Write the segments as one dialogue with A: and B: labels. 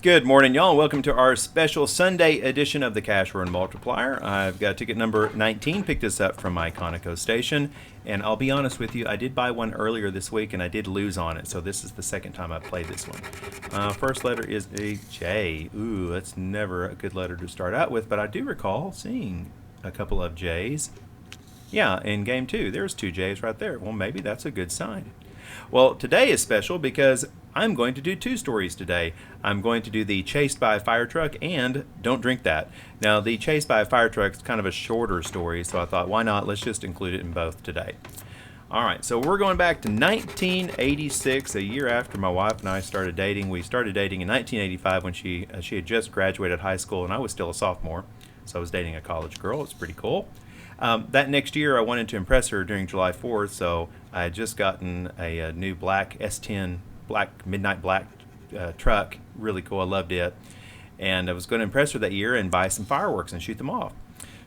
A: Good morning, y'all, and welcome to our special Sunday edition of the Cashword Multiplier. I've got ticket number 19, picked this up from my Conoco station, and I'll be honest with you, I did buy one earlier this week, and I did lose on it, so this is the second time I've played this one. First letter is a J. Ooh, that's never a good letter to start out with, but I do recall seeing a couple of J's. Yeah, in game 2, there's 2 J's right there. Well, maybe that's a good sign. Well, today is special because I'm going to do 2 stories today. I'm going to do the Chased by a Fire Truck and Don't Drink That. Now, the Chased by a Fire Truck is kind of a shorter story, so I thought, why not? Let's just include it in both today. All right, so we're going back to 1986, a year after my wife and I started dating. We started dating in 1985 when she had just graduated high school, and I was still a sophomore, so I was dating a college girl. It's pretty cool. That next year, I wanted to impress her during July 4th, so I had just gotten a new black S10, midnight black truck. Really cool. I loved it. And I was going to impress her that year and buy some fireworks and shoot them off.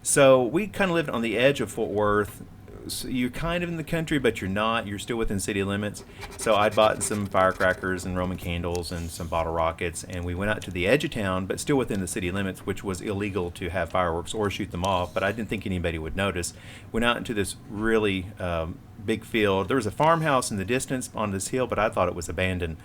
A: So we kind of lived on the edge of Fort Worth. So you're kind of in the country, but you're not. You're still within city limits. So I bought some firecrackers and Roman candles and some bottle rockets, and we went out to the edge of town, but still within the city limits, which was illegal to have fireworks or shoot them off, but I didn't think anybody would notice. Went out into this really big field. There was a farmhouse in the distance on this hill, but I thought it was abandoned,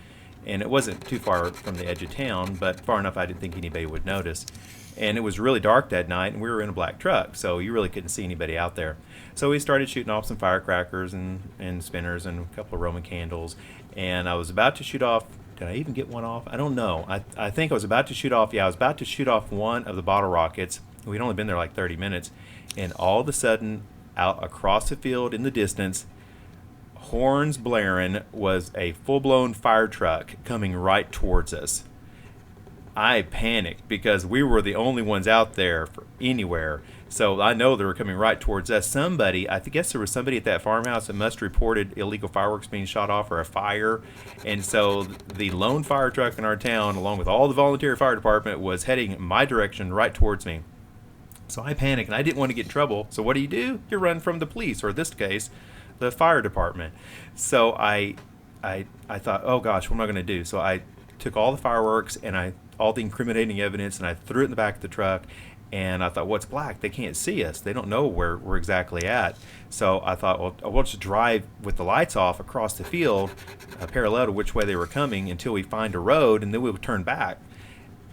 A: and it wasn't too far from the edge of town, but far enough I didn't think anybody would notice. And it was really dark that night, and we were in a black truck, so you really couldn't see anybody out there. So we started shooting off some firecrackers and spinners and a couple of Roman candles, and I was about to shoot off. Did I even get one off? I don't know. I think I was about to shoot off. Yeah, I was about to shoot off one of the bottle rockets. We'd only been there like 30 minutes, and all of a sudden, out across the field in the distance, horns blaring, was a full-blown fire truck coming right towards us. I panicked because we were the only ones out there for anywhere. So I know they were coming right towards us. Somebody, I guess there was somebody at that farmhouse that must have reported illegal fireworks being shot off or a fire. And so the lone fire truck in our town, along with all the volunteer fire department, was heading my direction right towards me. So I panicked, and I didn't want to get in trouble. So what do? You run from the police, or in this case, the fire department. So I thought, oh gosh, what am I going to do? So I took all the fireworks and all the incriminating evidence, and I threw it in the back of the truck. And I thought, what's black? They can't see us. They don't know where we're exactly at. So I thought, well, we'll just drive with the lights off across the field, parallel to which way they were coming, until we find a road, and then we'll turn back.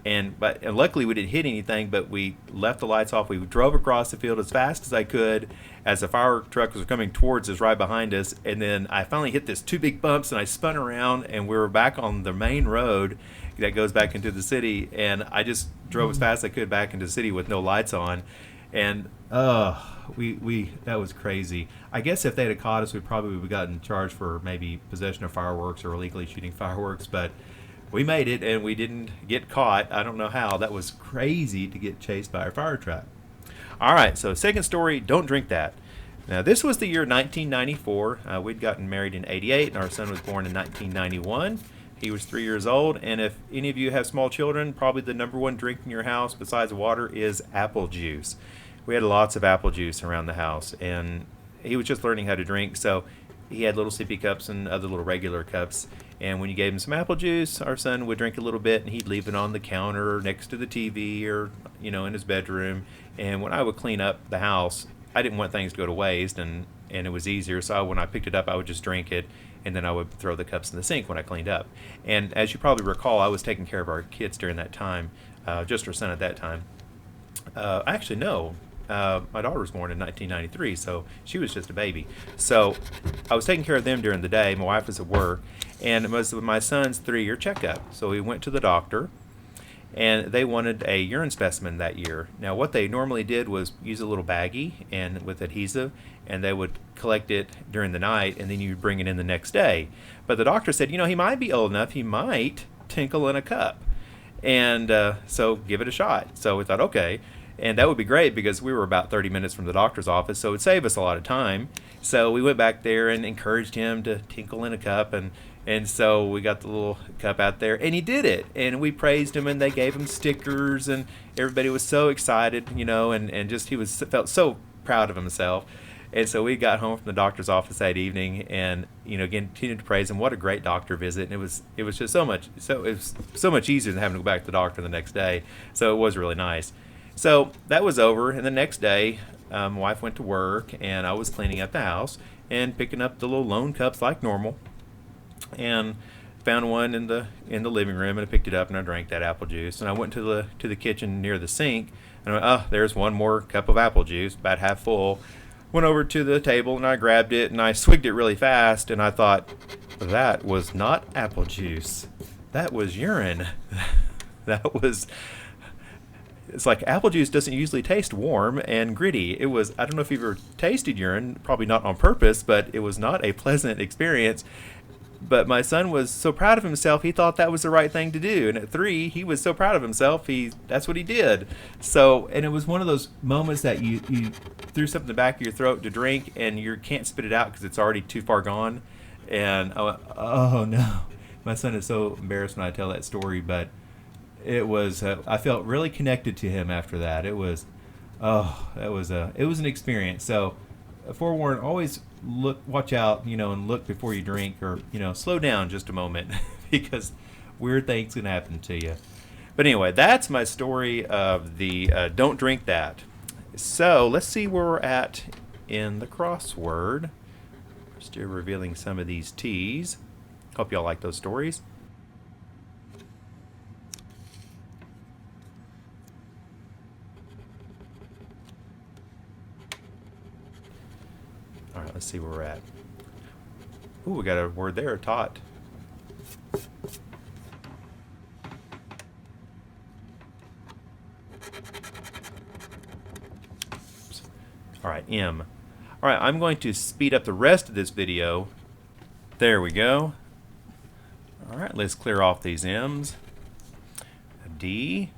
A: And luckily we didn't hit anything, but we left the lights off. We drove across the field as fast as I could as the fire truck was coming towards us right behind us. And then I finally hit this 2 big bumps, and I spun around, and we were back on the main road that goes back into the city. And I just drove as fast as I could back into the city with no lights on. And that was crazy. I guess if they'd have caught us, we probably would have gotten charged for maybe possession of fireworks or illegally shooting fireworks, but we made it, and we didn't get caught. I don't know how. That was crazy to get chased by a fire truck. All right, so second story, Don't Drink That. Now, this was the year 1994. We'd gotten married in 88, and our son was born in 1991. He was 3 years old, and if any of you have small children, probably the number one drink in your house besides water is apple juice. We had lots of apple juice around the house, and he was just learning how to drink, so he had little sippy cups and other little regular cups. And when you gave him some apple juice, our son would drink a little bit, and he'd leave it on the counter next to the TV or, in his bedroom. And when I would clean up the house, I didn't want things to go to waste, and it was easier. So when I picked it up, I would just drink it, and then I would throw the cups in the sink when I cleaned up. And as you probably recall, I was taking care of our kids during that time, just our son at that time. Actually, no. My daughter was born in 1993, so she was just a baby. So I was taking care of them during the day. My wife was at work, and it was my son's 3-year checkup. So we went to the doctor, and they wanted a urine specimen that year. Now, what they normally did was use a little baggie and with adhesive, and they would collect it during the night, and then you'd bring it in the next day. But the doctor said, he might be old enough, he might tinkle in a cup. And so give it a shot. So we thought, okay. And that would be great because we were about 30 minutes from the doctor's office, so it would save us a lot of time. So we went back there and encouraged him to tinkle in a cup, and so we got the little cup out there, and he did it. And we praised him, and they gave him stickers, and everybody was so excited, and just felt so proud of himself. And so we got home from the doctor's office that evening, and again continued to praise him. What a great doctor visit! And it was just it was so much easier than having to go back to the doctor the next day. So it was really nice. So that was over, and the next day, my wife went to work, and I was cleaning up the house and picking up the little Lone Cups like normal, and found one in the living room, and I picked it up and I drank that apple juice. And I went to the kitchen near the sink, and I went, oh, there's one more cup of apple juice, about half full. Went over to the table and I grabbed it and I swigged it really fast, and I thought, that was not apple juice. That was urine. It's like apple juice doesn't usually taste warm and gritty. It was, I don't know if you've ever tasted urine, probably not on purpose, but it was not a pleasant experience. But my son was so proud of himself, he thought that was the right thing to do. And at 3, he was so proud of himself, that's what he did. So, and it was one of those moments that you threw something in the back of your throat to drink, and you can't spit it out because it's already too far gone. And I went, oh no. My son is so embarrassed when I tell that story, but it was, I felt really connected to him after that. It was an experience. So, forewarn, always watch out, and look before you drink, or, slow down just a moment because weird things can happen to you. But anyway, that's my story of the don't drink that. So let's see where we're at in the crossword. Still revealing some of these T's. Hope y'all like those stories. All right, let's see where we're at. Ooh, we got a word there, taught. All right, M. All right, I'm going to speed up the rest of this video. There we go. All right, let's clear off these M's. A D,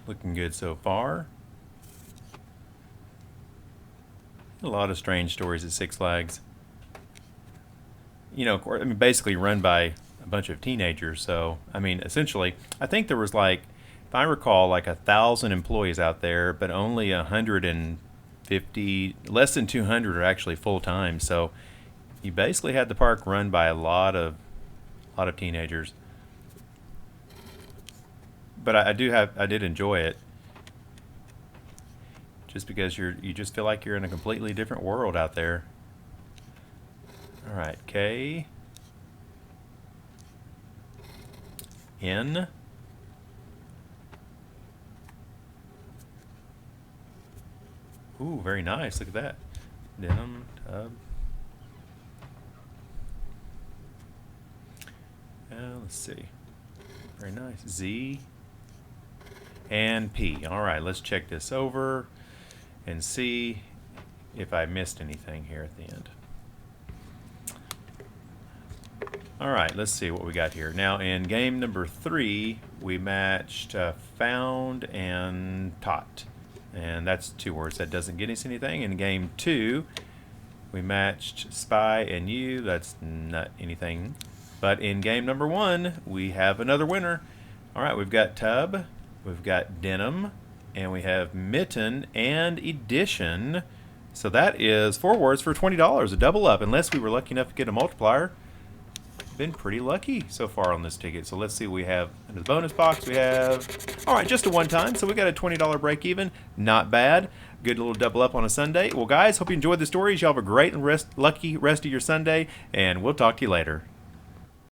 A: looking good so far. A lot of strange stories at Six Flags. Basically run by a bunch of teenagers. So, essentially, I think there was if I recall, 1,000 employees out there, but only 150, less than 200 are actually full time. So, you basically had the park run by a lot of teenagers. But I did enjoy it. Just because you just feel like you're in a completely different world out there. All right, K, N, ooh, very nice. Look at that. Denim, tub. Let's see. Very nice. Z and P. All right, let's check this over and see if I missed anything here at the end. All right, let's see what we got here. Now, in game number 3, we matched found and taught. And that's 2 words. That doesn't get us anything. In game 2, we matched spy and you. That's not anything. But in game number 1, we have another winner. All right, we've got tub, we've got denim, and we have mitten and edition. So that is 4 words for $20, a double up, unless we were lucky enough to get a multiplier. Been pretty lucky so far on this ticket. So let's see what we have in the bonus box. We have, all right, just a one time. So we got a $20 break even. Not bad. Good little double up on a Sunday. Well, guys, hope you enjoyed the stories. Y'all have a great and lucky rest of your Sunday, and we'll talk to you later.